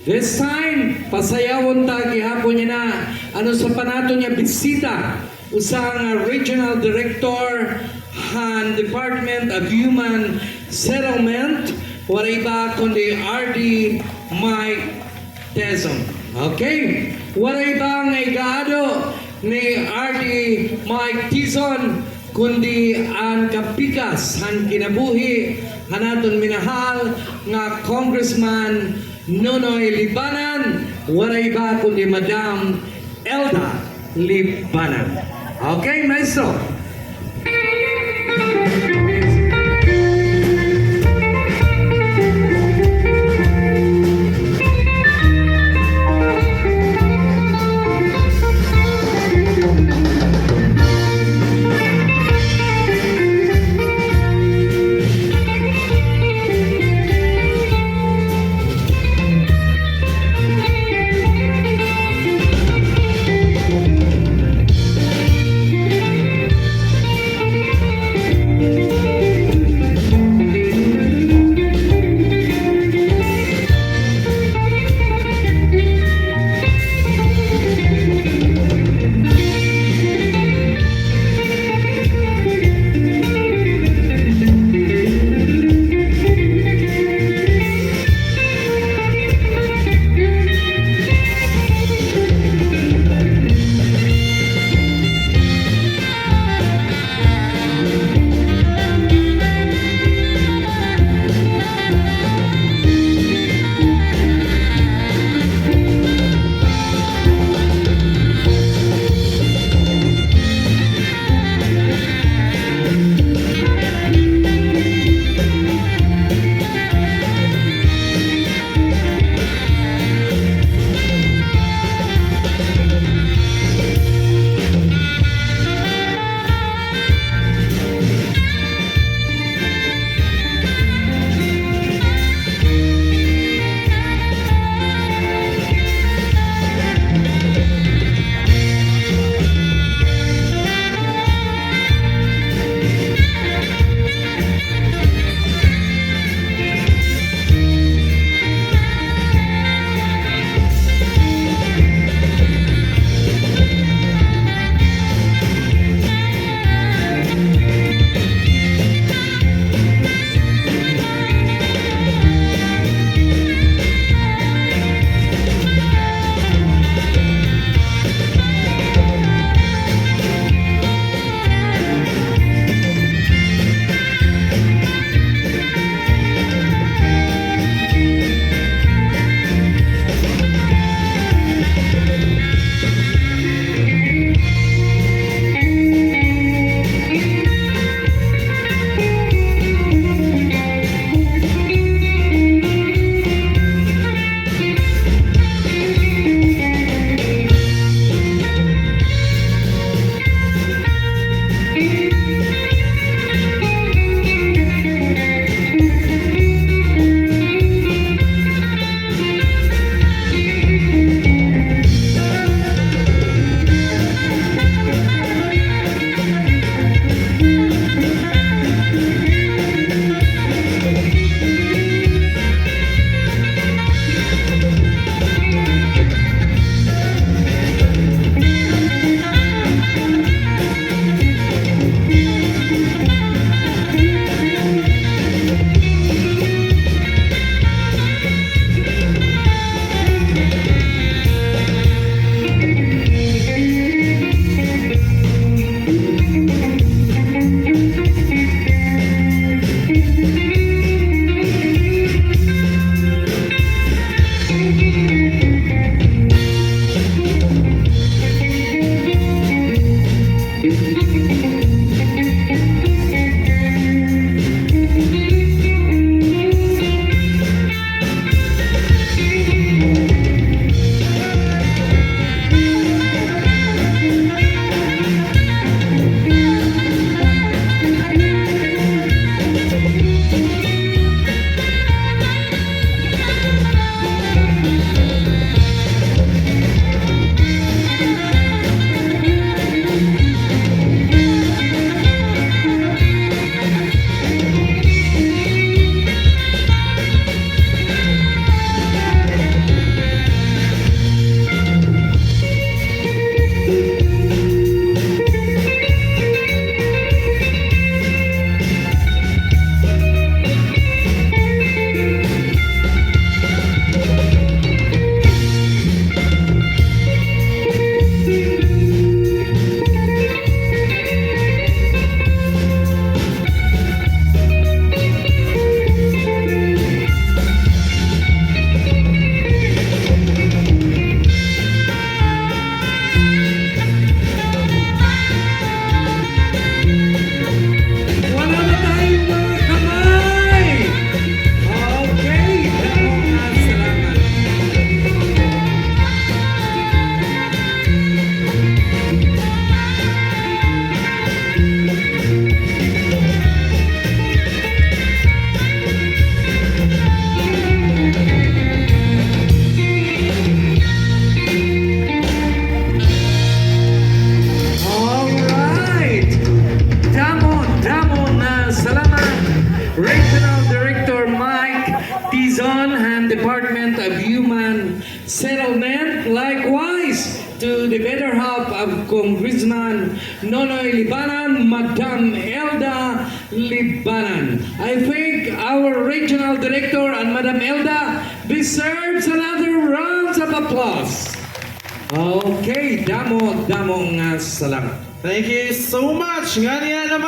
This time, pasayawon ta gihapon niya na ano sa panato niya bisita usang Regional Director han Department of Human Settlement waray ba kundi RD Mike Tizon. Okay? Waray ba nga igaado ni RD Mike Tizon kundi ang kapikas han kinabuhi hanaton minahal nga Congressman Nonoy Libanan, waray ba kundi Madam Elma Libanan. Okay, maestro? the better half of Congressman Nonoy Libanan, Madam Elda Libanan. I think our regional director and Madam Elda deserves another round of applause. Okay, damo nga salamat. Thank you so much. Nga niya naman.